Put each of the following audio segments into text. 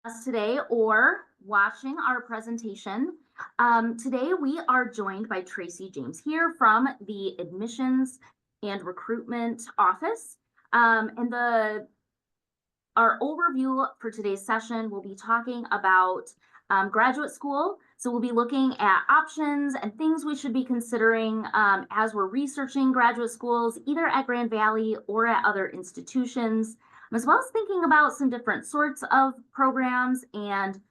Us today or watching our presentation. Today we are joined by Tracy James here from the Admissions and Recruitment Office. And our overview for today's session will be talking about graduate school. So we'll be looking at options and things we should be considering as we're researching graduate schools, either at Grand Valley or at other institutions, as well as thinking about some different sorts of programs and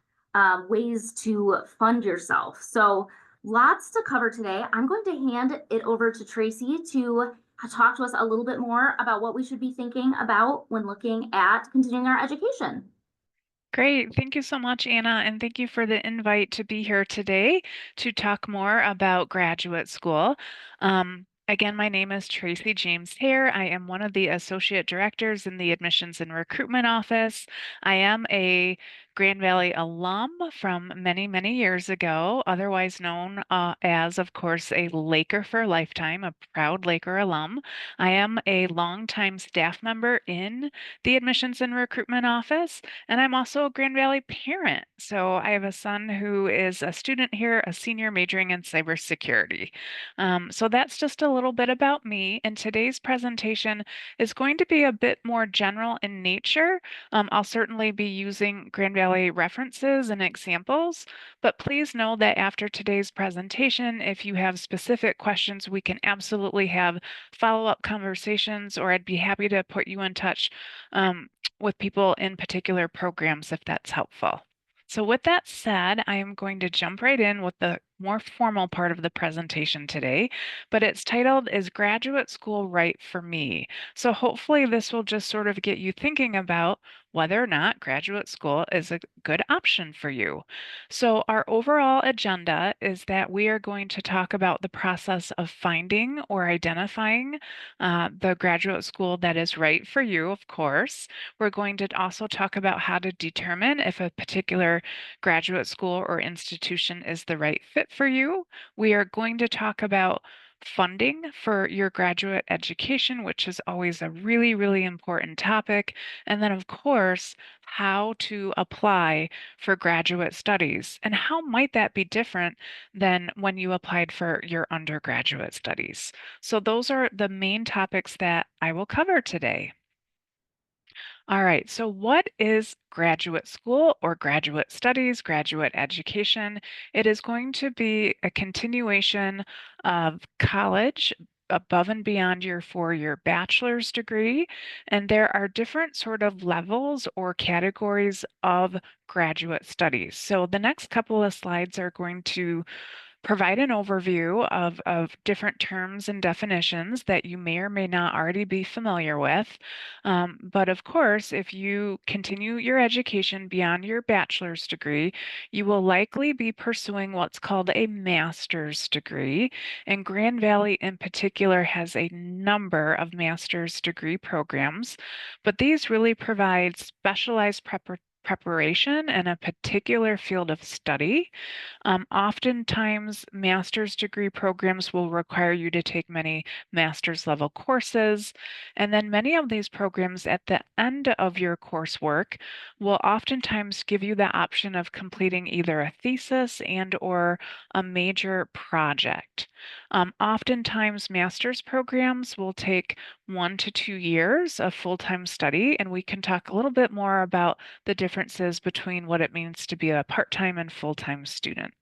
ways to fund yourself. So lots to cover today. I'm going to hand it over to Tracy to talk to us a little bit more about what we should be thinking about when looking at continuing our education. Great. Thank you so much, Anna, and thank you for the invite to be here today to talk more about graduate school. Again, my name is Tracy James Hare. I am one of the associate directors in the Admissions and Recruitment Office. I am a Grand Valley alum from many, many years ago, otherwise known as, of course, a Laker for a lifetime, a proud Laker alum. I am a longtime staff member in the Admissions and Recruitment Office. And I'm also a Grand Valley parent. So I have a son who is a student here, a senior majoring in cybersecurity. So that's just a little bit about me. And today's presentation is going to be a bit more general in nature. I'll certainly be using Grand Valley references and examples, but please know that after today's presentation, if you have specific questions, we can absolutely have follow-up conversations, or I'd be happy to put you in touch with people in particular programs if that's helpful. So with that said, I am going to jump right in with the more formal part of the presentation today, but it's titled, Is Graduate School Right for Me? So hopefully this will just sort of get you thinking about whether or not graduate school is a good option for you. So our overall agenda is that we are going to talk about the process of finding or identifying the graduate school that is right for you, of course. We're going to also talk about how to determine if a particular graduate school or institution is the right fit for you. We are going to talk about funding for your graduate education, which is always a really, really important topic. And then, of course, how to apply for graduate studies and how might that be different than when you applied for your undergraduate studies. So those are the main topics that I will cover today. All right, so what is graduate school or graduate studies, graduate education? It is going to be a continuation of college above and beyond your four-year bachelor's degree. And there are different sort of levels or categories of graduate studies. So the next couple of slides are going to provide an overview of different terms and definitions that you may or may not already be familiar with. But of course, if you continue your education beyond your bachelor's degree, you will likely be pursuing what's called a master's degree. And Grand Valley in particular has a number of master's degree programs, but these really provide specialized preparation in a particular field of study. Oftentimes, master's degree programs will require you to take many master's level courses. And then many of these programs at the end of your coursework will oftentimes give you the option of completing either a thesis and or a major project. Oftentimes, master's programs will take 1 to 2 years of full-time study, and we can talk a little bit more about the differences between what it means to be a part-time and full-time student.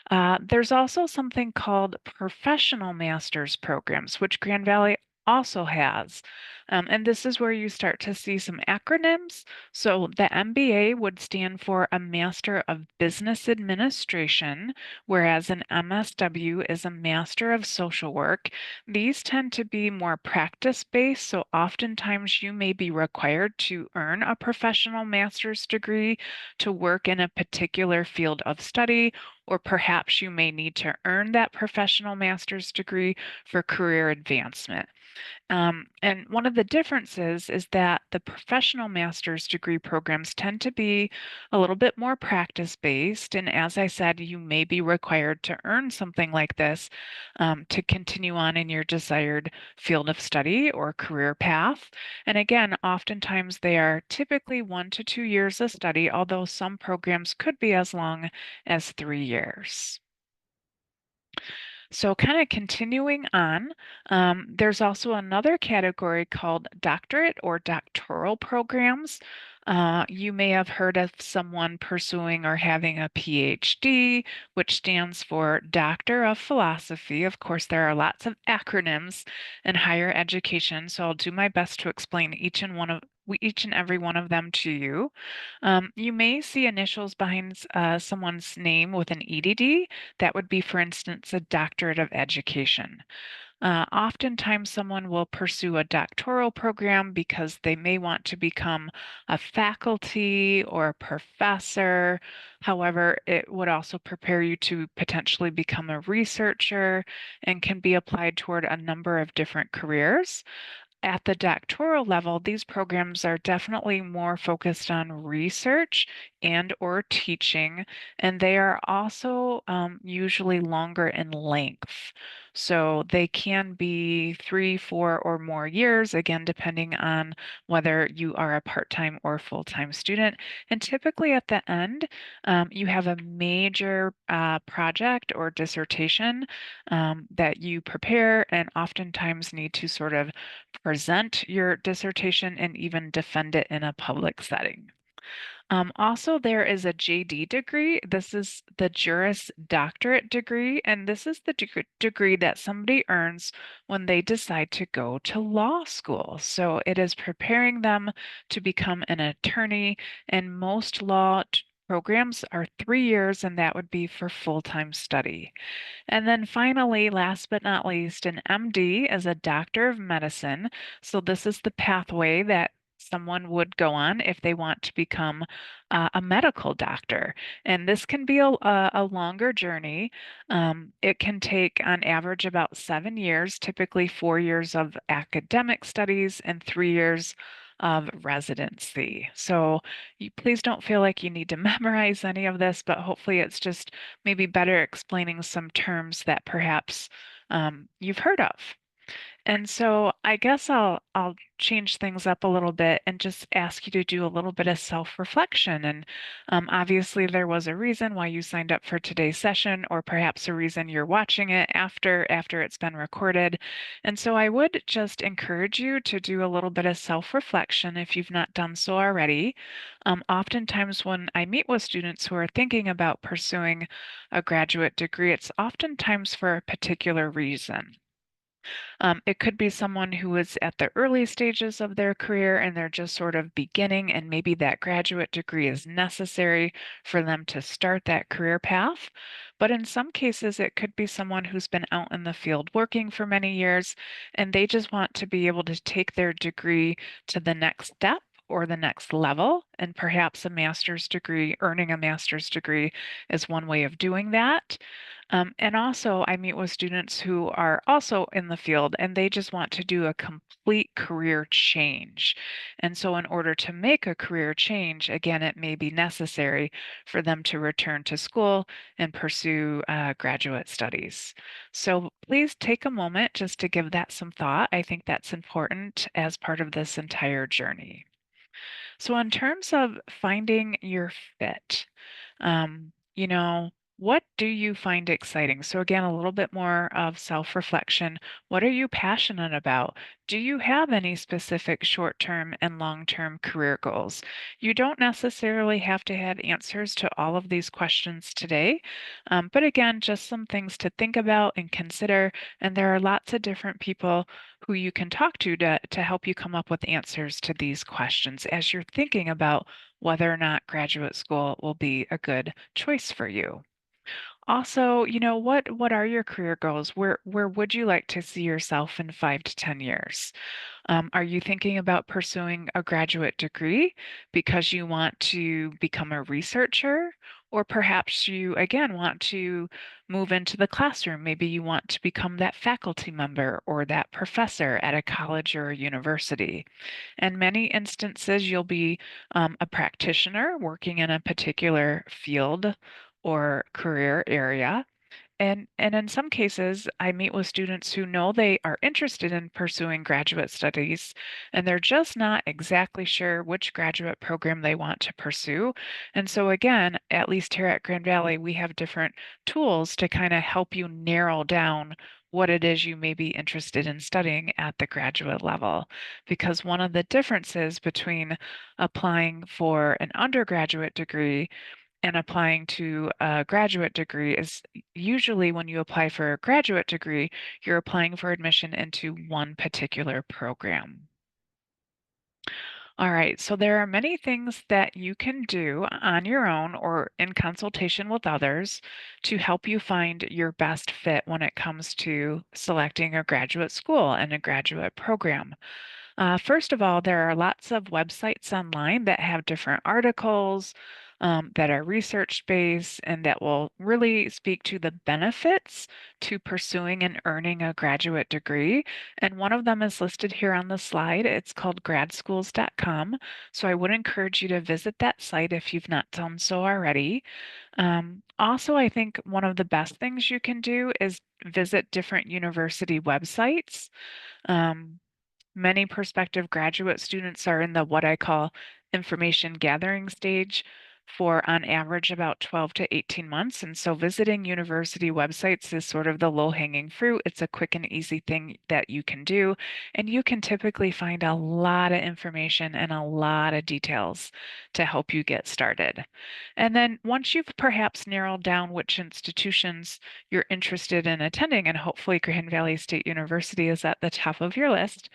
There's also something called professional master's programs, which Grand Valley also has. And this is where you start to see some acronyms. So the MBA would stand for a Master of Business Administration, whereas an MSW is a Master of Social Work. These tend to be more practice-based, so oftentimes you may be required to earn a professional master's degree to work in a particular field of study, or perhaps you may need to earn that professional master's degree for career advancement. And one of the differences is that the professional master's degree programs tend to be a little bit more practice-based. And as I said, you may be required to earn something like this to continue on in your desired field of study or career path. And again, oftentimes they are typically 1 to 2 years of study, although some programs could be as long as 3 years. So, kind of continuing on, there's also another category called doctorate or doctoral programs. You may have heard of someone pursuing or having a PhD, which stands for Doctor of Philosophy. Of course, there are lots of acronyms in higher education, so I'll do my best to explain each and every one of them to you. You may see initials behind someone's name with an EDD. That would be, for instance, a doctorate of education. Oftentimes, someone will pursue a doctoral program because they may want to become a faculty or a professor. However, it would also prepare you to potentially become a researcher and can be applied toward a number of different careers. At the doctoral level, these programs are definitely more focused on research and or teaching, and they are also usually longer in length. So they can be 3, 4, or more years, again, depending on whether you are a part-time or full-time student. And typically at the end, you have a major project or dissertation that you prepare and oftentimes need to sort of present your dissertation and even defend it in a public setting. Also, there is a JD degree. This is the Juris Doctorate degree, and this is the degree that somebody earns when they decide to go to law school. So it is preparing them to become an attorney, and most programs are 3 years, and that would be for full-time study. And then finally, last but not least, an MD is a doctor of medicine. So this is the pathway that someone would go on if they want to become a medical doctor. And this can be a longer journey. It can take, on average, about 7 years, typically 4 years of academic studies and 3 years of residency. So you please don't feel like you need to memorize any of this, but hopefully it's just maybe better explaining some terms that perhaps you've heard of. And so I guess I'll change things up a little bit and just ask you to do a little bit of self-reflection. And obviously, there was a reason why you signed up for today's session, or perhaps a reason you're watching it after it's been recorded. And so I would just encourage you to do a little bit of self-reflection if you've not done so already. Oftentimes, when I meet with students who are thinking about pursuing a graduate degree, it's oftentimes for a particular reason. It could be someone who is at the early stages of their career and they're just sort of beginning, and maybe that graduate degree is necessary for them to start that career path. But in some cases, it could be someone who's been out in the field working for many years and they just want to be able to take their degree to the next step or the next level. And perhaps earning a master's degree is one way of doing that. And also, I meet with students who are also in the field and they just want to do a complete career change. And so, in order to make a career change, again, it may be necessary for them to return to school and pursue graduate studies. So, please take a moment just to give that some thought. I think that's important as part of this entire journey. So, in terms of finding your fit, you know, what do you find exciting? So, again, a little bit more of self-reflection. What are you passionate about? Do you have any specific short-term and long-term career goals? You don't necessarily have to have answers to all of these questions today, but again, just some things to think about and consider. And there are lots of different people who you can talk to help you come up with answers to these questions as you're thinking about whether or not graduate school will be a good choice for you. Also, what are your career goals? Where would you like to see yourself in 5 to 10 years? Are you thinking about pursuing a graduate degree because you want to become a researcher? Or perhaps you, again, want to move into the classroom. Maybe you want to become that faculty member or that professor at a college or a university. In many instances, you'll be a practitioner working in a particular field or career area. And in some cases, I meet with students who know they are interested in pursuing graduate studies, and they're just not exactly sure which graduate program they want to pursue. And so, again, at least here at Grand Valley, we have different tools to kind of help you narrow down what it is you may be interested in studying at the graduate level. Because one of the differences between applying for an undergraduate degree and applying to a graduate degree is usually when you apply for a graduate degree, you're applying for admission into one particular program. All right, so there are many things that you can do on your own or in consultation with others to help you find your best fit when it comes to selecting a graduate school and a graduate program. First of all, there are lots of websites online that have different articles that are research based and that will really speak to the benefits to pursuing and earning a graduate degree. And one of them is listed here on the slide. It's called gradschools.com. So I would encourage you to visit that site if you've not done so already. Also, I think one of the best things you can do is visit different university websites. Um, Many prospective graduate students are in the what I call information gathering stage for on average about 12 to 18 months. And so visiting university websites is sort of the low-hanging fruit. It's a quick and easy thing that you can do. And you can typically find a lot of information and a lot of details to help you get started. And then once you've perhaps narrowed down which institutions you're interested in attending, and hopefully Grand Valley State University is at the top of your list,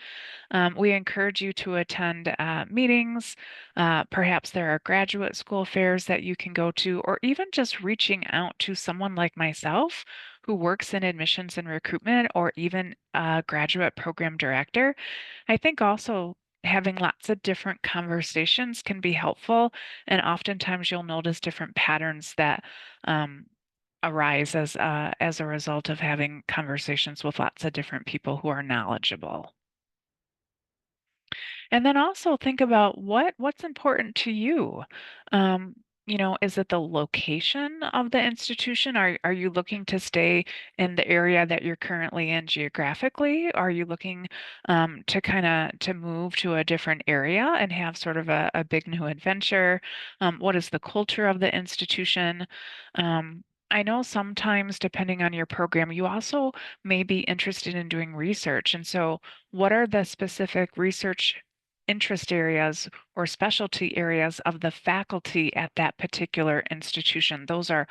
we encourage you to attend meetings. Perhaps there are graduate school fairs that you can go to, or even just reaching out to someone like myself who works in admissions and recruitment, or even a graduate program director. I think also having lots of different conversations can be helpful, and oftentimes you'll notice different patterns that um, arise as a result of having conversations with lots of different people who are knowledgeable. And then also think about what's important to you. Um, is it the location of the institution? Are you looking to stay in the area that you're currently in geographically? Are you looking to kind of to move to a different area and have sort of a big new adventure? What is the culture of the institution? I know sometimes, depending on your program, you also may be interested in doing research. And so, what are the specific research interest areas or specialty areas of the faculty at that particular institution? Those are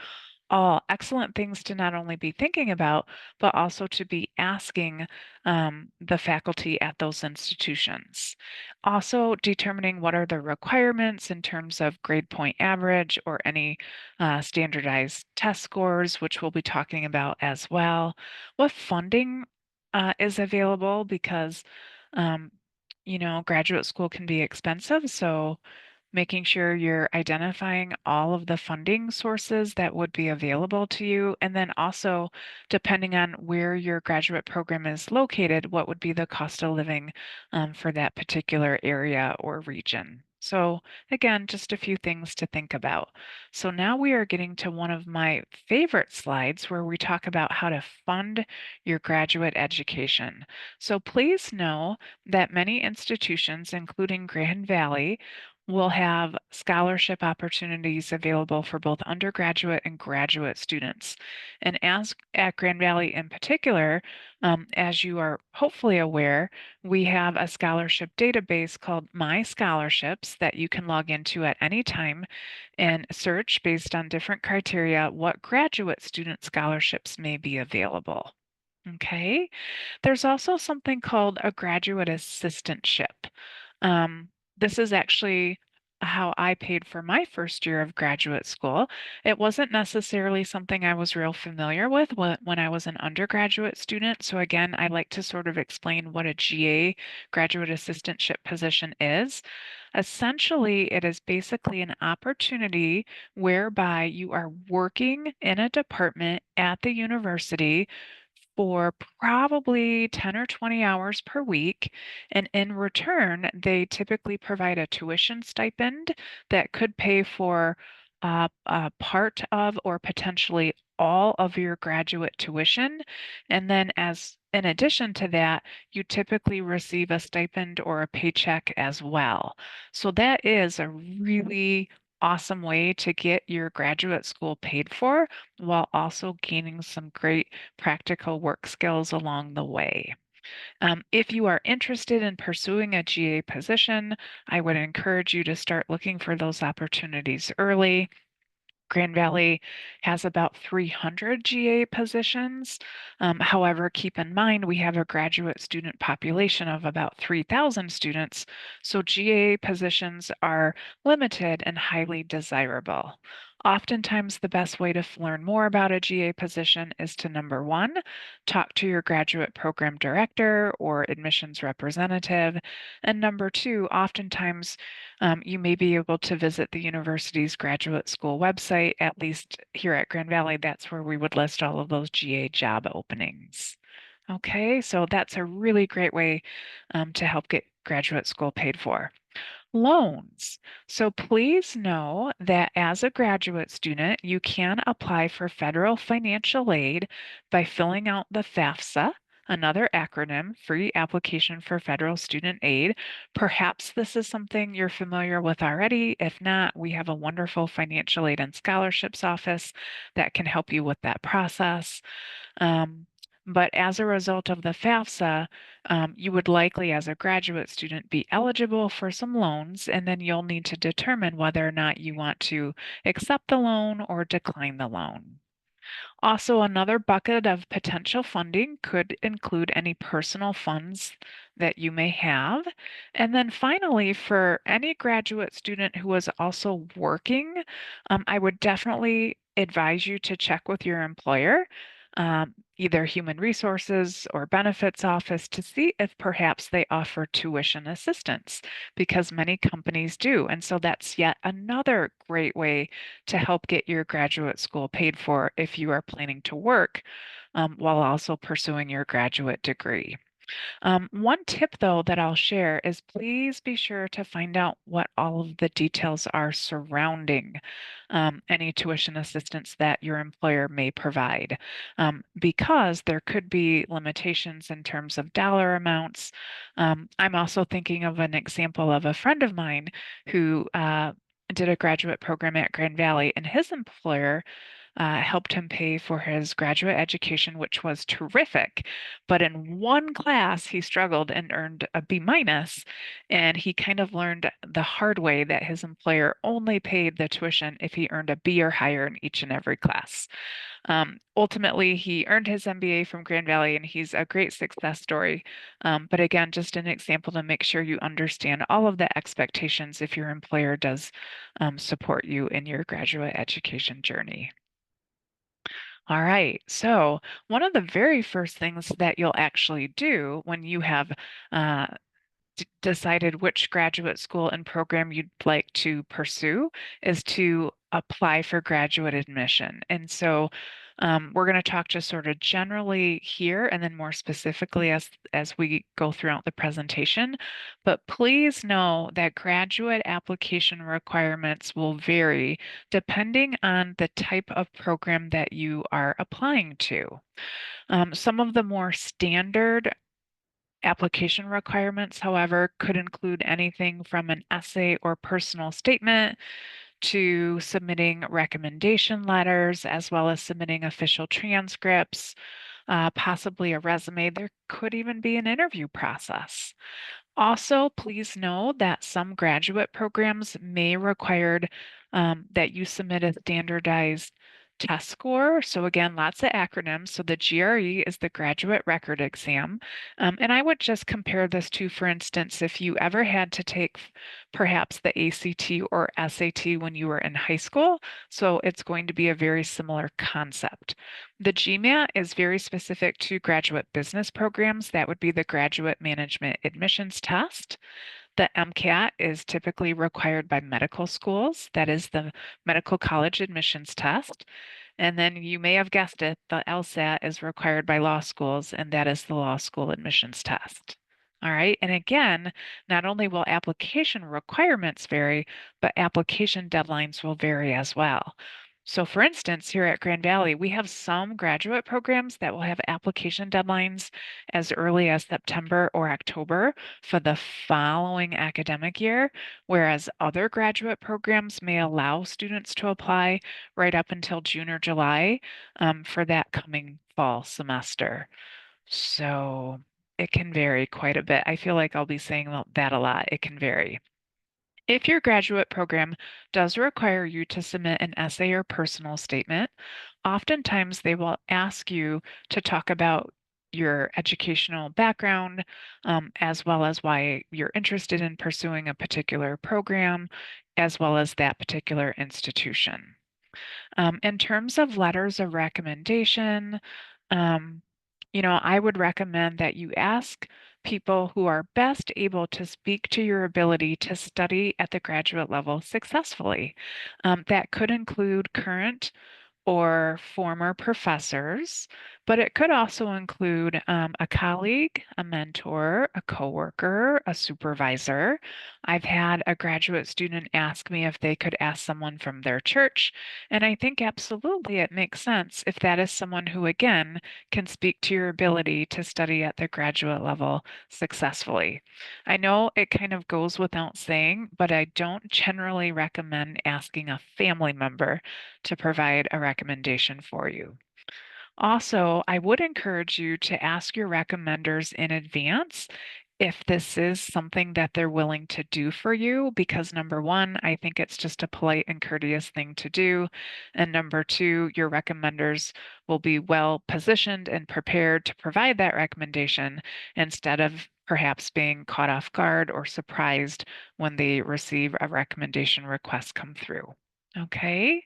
all excellent things to not only be thinking about, but also to be asking the faculty at those institutions. Also, determining what are the requirements in terms of grade point average or any standardized test scores, which we'll be talking about as well. What funding is available because um, graduate school can be expensive. So making sure you're identifying all of the funding sources that would be available to you. And then also, depending on where your graduate program is located, what would be the cost of living for that particular area or region. So again, just a few things to think about. So now we are getting to one of my favorite slides where we talk about how to fund your graduate education. So please know that many institutions, including Grand Valley, will have scholarship opportunities available for both undergraduate and graduate students. And as at Grand Valley in particular, as you are hopefully aware, we have a scholarship database called My Scholarships that you can log into at any time and search based on different criteria what graduate student scholarships may be available. Okay. There's also something called a graduate assistantship. This is actually how I paid for my first year of graduate school. It wasn't necessarily something I was real familiar with when I was an undergraduate student. So again, I like to sort of explain what a GA, graduate assistantship position is. Essentially, it is basically an opportunity whereby you are working in a department at the university for probably 10 or 20 hours per week. And in return, they typically provide a tuition stipend that could pay for a part of or potentially all of your graduate tuition. And then, as in addition to that, you typically receive a stipend or a paycheck as well. So, that is a really awesome way to get your graduate school paid for while also gaining some great practical work skills along the way. If you are interested in pursuing a GA position, I would encourage you to start looking for those opportunities early. Grand Valley has about 300 GA positions. However, keep in mind we have a graduate student population of about 3,000 students, so GA positions are limited and highly desirable. Oftentimes, the best way to learn more about a GA position is to number one, talk to your graduate program director or admissions representative. And number two, oftentimes you may be able to visit the university's graduate school website, at least here at Grand Valley, that's where we would list all of those GA job openings. Okay, so that's a really great way to help get graduate school paid for. Loans. So please know that as a graduate student, you can apply for federal financial aid by filling out the FAFSA, another acronym, free application for federal student aid. Perhaps this is something you're familiar with already. If not, we have a wonderful financial aid and scholarships office that can help you with that process. Um, but as a result of the FAFSA, you would likely, as a graduate student, be eligible for some loans, and then you'll need to determine whether or not you want to accept the loan or decline the loan. Also, another bucket of potential funding could include any personal funds that you may have. And then finally, for any graduate student who is also working, I would definitely advise you to check with your employer, either human resources or benefits office, to see if perhaps they offer tuition assistance, because many companies do. And so that's yet another great way to help get your graduate school paid for if you are planning to work while also pursuing your graduate degree. One tip, though, that I'll share is please be sure to find out what all of the details are surrounding any tuition assistance that your employer may provide, because there could be limitations in terms of dollar amounts. I'm also thinking of an example of a friend of mine who did a graduate program at Grand Valley, and his employer helped him pay for his graduate education, which was terrific. But in one class, he struggled and earned a B minus, and he kind of learned the hard way that his employer only paid the tuition if he earned a B or higher in each and every class. Ultimately, he earned his MBA from Grand Valley, and he's a great success story. But again, just an example to make sure you understand all of the expectations if your employer does support you in your graduate education journey. All right. So, one of the very first things that you'll actually do when you have uh, decided which graduate school and program you'd like to pursue is to apply for graduate admission. And so, we're going to talk just sort of generally here and then more specifically as we go throughout the presentation. But please know that graduate application requirements will vary depending on the type of program that you are applying to. Some of the more standard application requirements, however, could include anything from an essay or personal statement to submitting recommendation letters, as well as submitting official transcripts, possibly a resume. There could even be an interview process. Also, please know that some graduate programs may require that you submit a standardized test score. So again, lots of acronyms. So the GRE is the graduate record exam. And I would just compare this to, for instance, if you ever had to take perhaps the ACT or SAT when you were in high school. So it's going to be a very similar concept. The GMAT is very specific to graduate business programs. That would be the graduate management admissions test. The MCAT is typically required by medical schools. That is the medical college admissions test. And then you may have guessed it, the LSAT is required by law schools, and that is the law school admissions test. All right. And again, not only will application requirements vary, but application deadlines will vary as well. So, for instance, here at Grand Valley, we have some graduate programs that will have application deadlines as early as September or October for the following academic year, whereas other graduate programs may allow students to apply right up until June or July for that coming fall semester. So it can vary quite a bit. I feel like I'll be saying that a lot. It can vary. If your graduate program does require you to submit an essay or personal statement, oftentimes they will ask you to talk about your educational background, as well as why you're interested in pursuing a particular program, as well as that particular institution. In terms of letters of recommendation, um, I would recommend that you ask people who are best able to speak to your ability to study at the graduate level successfully. That could include current or former professors, but it could also include a colleague, a mentor, a coworker, a supervisor. I've had a graduate student ask me if they could ask someone from their church, and I think absolutely it makes sense if that is someone who, again, can speak to your ability to study at the graduate level successfully. I know it kind of goes without saying, but I don't generally recommend asking a family member to provide a recommendation for you. Also, I would encourage you to ask your recommenders in advance if this is something that they're willing to do for you, because number one, I think it's just a polite and courteous thing to do. And number two, your recommenders will be well positioned and prepared to provide that recommendation instead of perhaps being caught off guard or surprised when they receive a recommendation request come through. Okay.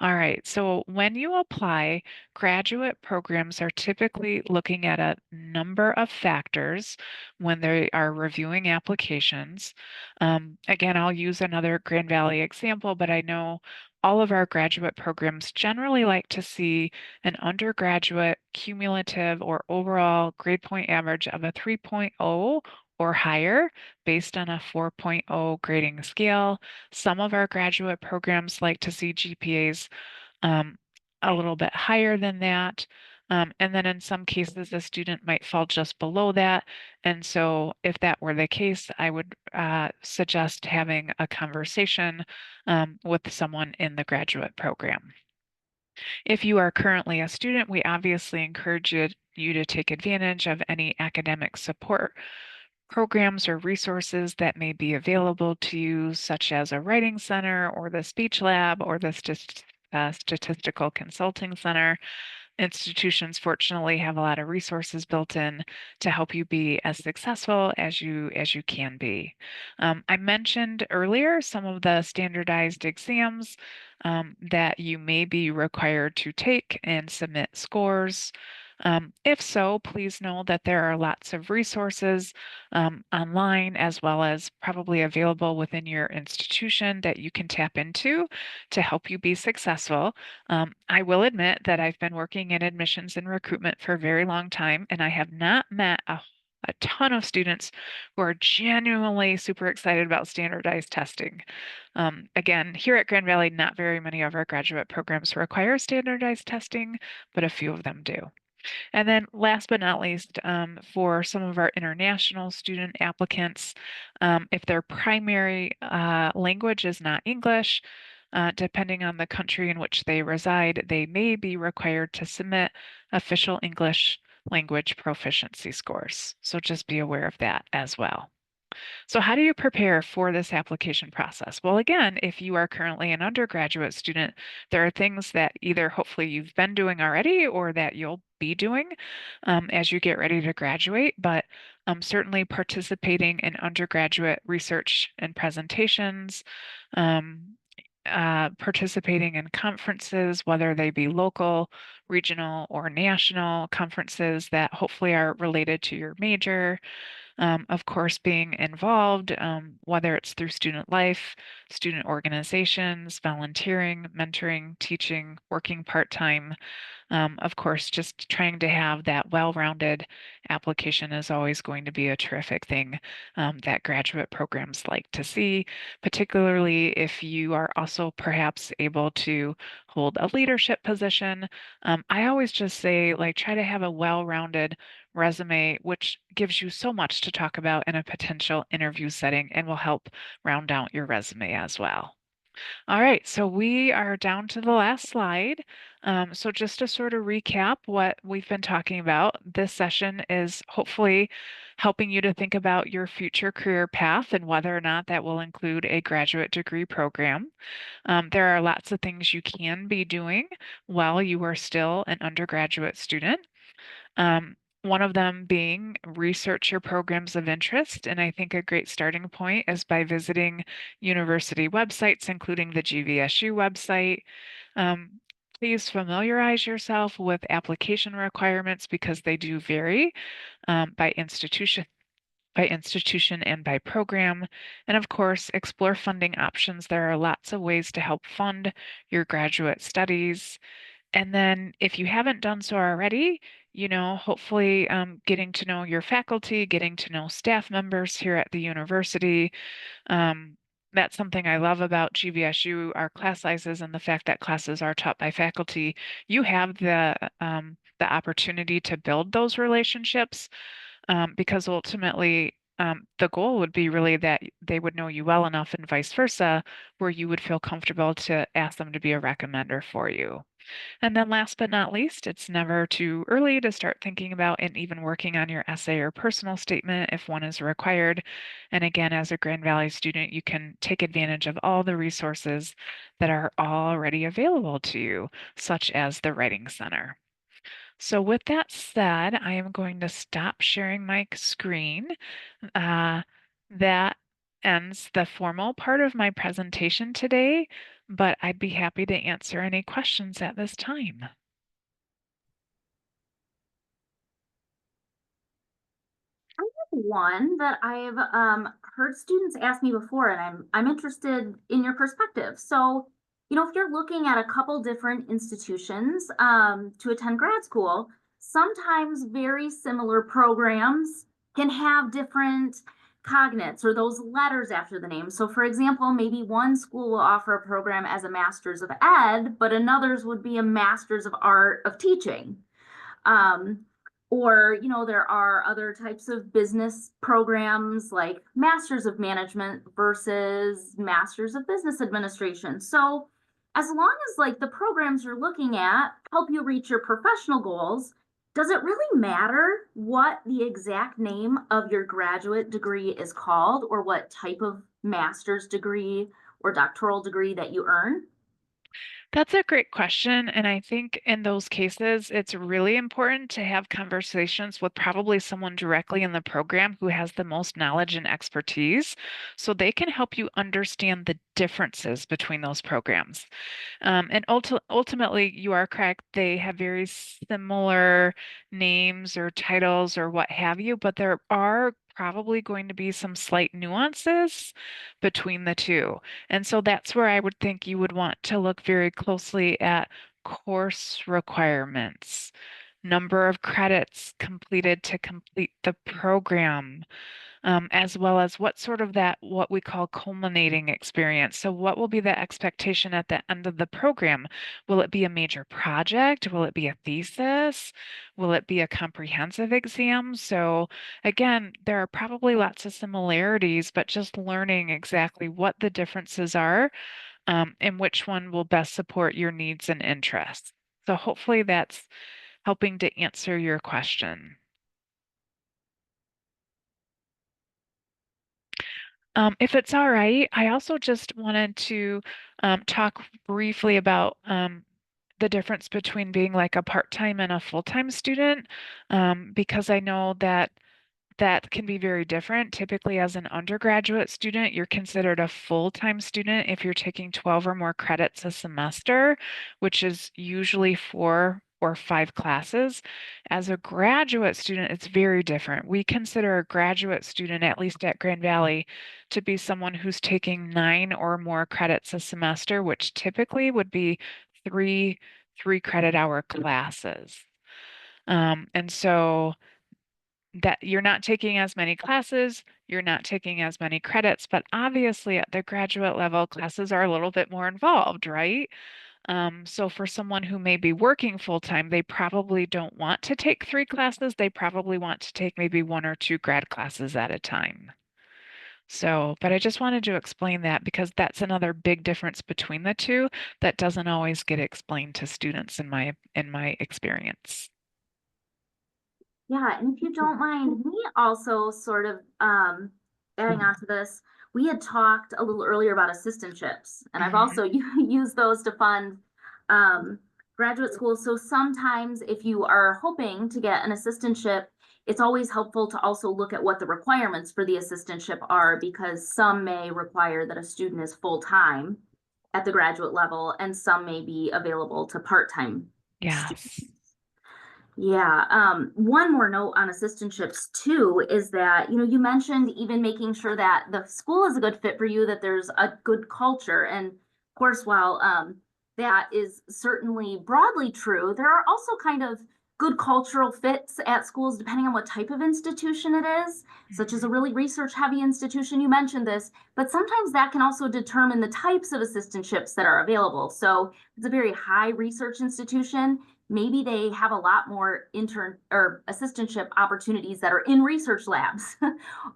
All right. So when you apply, graduate programs are typically looking at a number of factors when they are reviewing applications. Again, I'll use another Grand Valley example, but I know all of our graduate programs generally like to see an undergraduate cumulative or overall grade point average of a 3.0 or higher based on a 4.0 grading scale. Some of our graduate programs like to see GPAs um, a little bit higher than that. And then in some cases, the student might fall just below that. And so, if that were the case, I would suggest having a conversation with someone in the graduate program. If you are currently a student, we obviously encourage you to take advantage of any academic support programs or resources that may be available to you, such as a writing center or the speech lab or the statistical consulting center. Institutions fortunately have a lot of resources built in to help you be as successful as you can be. I mentioned earlier some of the standardized exams that you may be required to take and submit scores. If so, please know that there are lots of resources online as well as probably available within your institution that you can tap into to help you be successful. I will admit that I've been working in admissions and recruitment for a very long time, and I have not met a ton of students who are genuinely super excited about standardized testing. Again, here at Grand Valley, not very many of our graduate programs require standardized testing, but a few of them do. And then last but not least, for some of our international student applicants, if their primary language is not English, depending on the country in which they reside, they may be required to submit official English language proficiency scores. So just be aware of that as well. So, how do you prepare for this application process? Well, again, if you are currently an undergraduate student, there are things that either hopefully you've been doing already or that you'll be doing as you get ready to graduate. But certainly participating in undergraduate research and presentations, um, participating in conferences, whether they be local, regional, or national conferences that hopefully are related to your major, of course, being involved, whether it's through student life, student organizations, volunteering, mentoring, teaching, working part-time. Of course, just trying to have that well-rounded application is always going to be a terrific thing that graduate programs like to see, particularly if you are also perhaps able to hold a leadership position. I always just say, like, try to have a well-rounded resume, which gives you so much to talk about in a potential interview setting and will help round out your resume as well. All right, so we are down to the last slide. So just to sort of recap what we've been talking about, this session is hopefully helping you to think about your future career path and whether or not that will include a graduate degree program. There are lots of things you can be doing while you are still an undergraduate student. One of them being research your programs of interest. And I think a great starting point is by visiting university websites, including the GVSU website. Um, Please familiarize yourself with application requirements because they do vary by institution and by program. And of course, explore funding options. There are lots of ways to help fund your graduate studies. And then if you haven't done so already, hopefully getting to know your faculty, getting to know staff members here at the university. Um, that's something I love about GVSU, our class sizes and the fact that classes are taught by faculty. You have the opportunity to build those relationships because ultimately the goal would be really that they would know you well enough and vice versa, where you would feel comfortable to ask them to be a recommender for you. And then last but not least, it's never too early to start thinking about and even working on your essay or personal statement if one is required. And again, as a Grand Valley student, you can take advantage of all the resources that are already available to you, such as the Writing Center. So with that said, I am going to stop sharing my screen. Uh, that ends the formal part of my presentation today, but I'd be happy to answer any questions at this time. One that I've heard students ask me before, and I'm interested in your perspective. So, if you're looking at a couple different institutions to attend grad school, sometimes very similar programs can have different cognates or those letters after the name. So, for example, maybe one school will offer a program as a Master's of Ed, but another's would be a Master's of Art of Teaching. Um, or, there are other types of business programs like Masters of Management versus Masters of Business Administration. So, as long as like the programs you're looking at help you reach your professional goals, does it really matter what the exact name of your graduate degree is called or what type of master's degree or doctoral degree that you earn? That's a great question. And I think in those cases, it's really important to have conversations with probably someone directly in the program who has the most knowledge and expertise so they can help you understand the differences between those programs. And ultimately, you are correct. They have very similar names or titles or what have you, but there are probably going to be some slight nuances between the two. And so that's where I would think you would want to look very closely at course requirements, number of credits completed to complete the program, as well as what we call culminating experience. So, what will be the expectation at the end of the program? Will it be a major project? Will it be a thesis? Will it be a comprehensive exam? So, again, there are probably lots of similarities, but just learning exactly what the differences are and which one will best support your needs and interests. So, hopefully, that's helping to answer your question. If it's all right, I also just wanted to talk briefly about the difference between being like a part-time and a full-time student, because I know that that can be very different. Typically, as an undergraduate student, you're considered a full-time student if you're taking 12 or more credits a semester, which is usually 4 or 5 classes. As a graduate student, it's very different. We consider a graduate student, at least at Grand Valley, to be someone who's taking 9 or more credits a semester, which typically would be three 3 credit hour classes. And so that you're not taking as many classes, you're not taking as many credits, but obviously at the graduate level, classes are a little bit more involved, right? So for someone who may be working full time, they probably don't want to take 3 classes. They probably want to take maybe 1 or 2 grad classes at a time. So, but I just wanted to explain that because that's another big difference between the two that doesn't always get explained to students in my experience. Yeah, and if you don't mind me also sort of adding on to this, we had talked a little earlier about assistantships, and I've Mhm. also used those to fund um, graduate school. So sometimes if you are hoping to get an assistantship, it's always helpful to also look at what the requirements for the assistantship are, because some may require that a student is full-time at the graduate level, and some may be available to part-time Yes. students. Yeah, one more note on assistantships too is that, you mentioned even making sure that the school is a good fit for you, that there's a good culture. And of course, while that is certainly broadly true, there are also kind of good cultural fits at schools depending on what type of institution it is, such as a Mhm. really research heavy institution. You mentioned this, but sometimes that can also determine the types of assistantships that are available. So if it's a very high research institution, maybe they have a lot more intern or assistantship opportunities that are in research labs,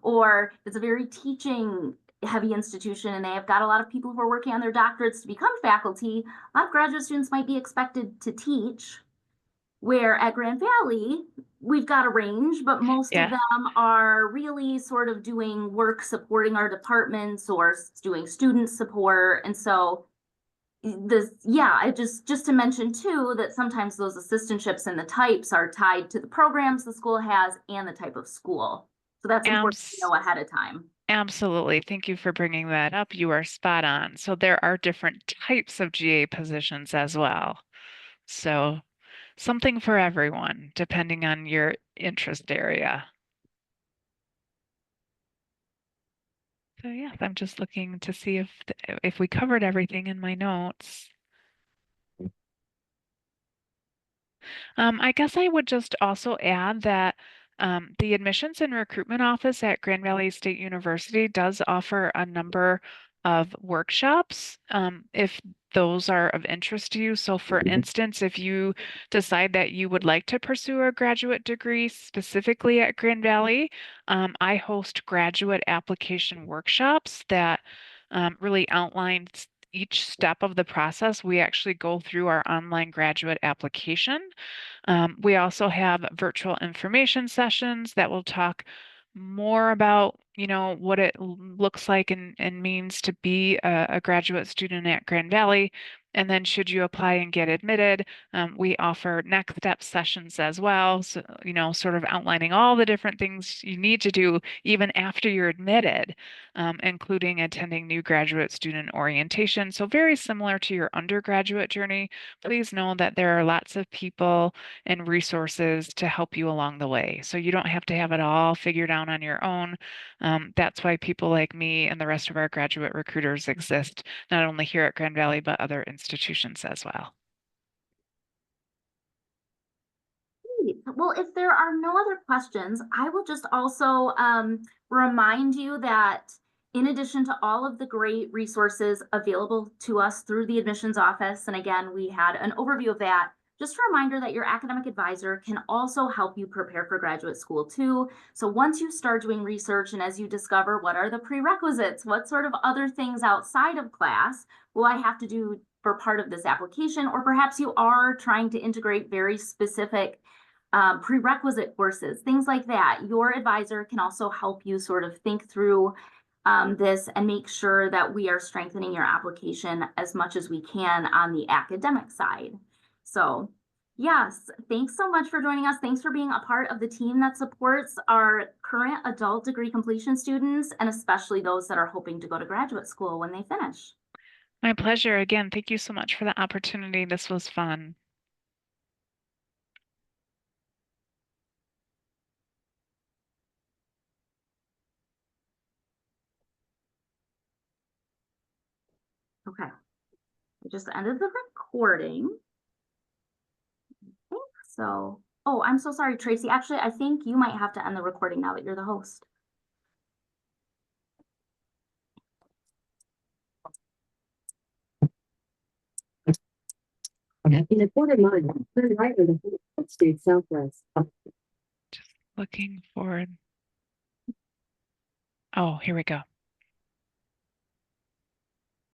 or it's a very teaching heavy institution and they have got a lot of people who are working on their doctorates to become faculty. A lot of graduate students might be expected to teach, where at Grand Valley we've got a range, but most of Yeah. them are really sort of doing work supporting our departments or doing student support. And so yeah, I just to mention too that sometimes those assistantships and the types are tied to the programs the school has and the type of school. So that's important to Abs know ahead of time. Absolutely. Thank you for bringing that up. You are spot on. So there are different types of GA positions as well. So something for everyone, depending on your interest area. So yes, I'm just looking to see if we covered everything in my notes. I guess I would just also add that the Admissions and Recruitment Office at Grand Valley State University does offer a number of workshops if those are of interest to you. So, for instance, if you decide that you would like to pursue a graduate degree specifically at Grand Valley, I host graduate application workshops that really outline each step of the process. We actually go through our online graduate application. We also have virtual information sessions that will talk more about, what it looks like and means to be a graduate student at Grand Valley. And then should you apply and get admitted, we offer next step sessions as well. So, sort of outlining all the different things you need to do even after you're admitted, including attending new graduate student orientation. So very similar to your undergraduate journey. Please know that there are lots of people and resources to help you along the way. So you don't have to have it all figured out on your own. That's why people like me and the rest of our graduate recruiters exist, not only here at Grand Valley, but other institutions as well. Great. Well, if there are no other questions, I will just also remind you that in addition to all of the great resources available to us through the admissions office, and again, we had an overview of that, just a reminder that your academic advisor can also help you prepare for graduate school too. So once you start doing research and as you discover what are the prerequisites, what sort of other things outside of class will I have to do for part of this application, or perhaps you are trying to integrate very specific prerequisite courses, things like that. Your advisor can also help you sort of think through this and make sure that we are strengthening your application as much as we can on the academic side. So yes, thanks so much for joining us. Thanks for being a part of the team that supports our current adult degree completion students, and especially those that are hoping to go to graduate school when they finish. My pleasure. Again, thank you so much for the opportunity. This was fun. Okay, I just ended the recording. So, oh, I'm so sorry, Tracy. Actually, I think you might have to end the recording now that you're the host. In a quarter mile, turn right on the state southwest. Just looking for. Oh, here we go.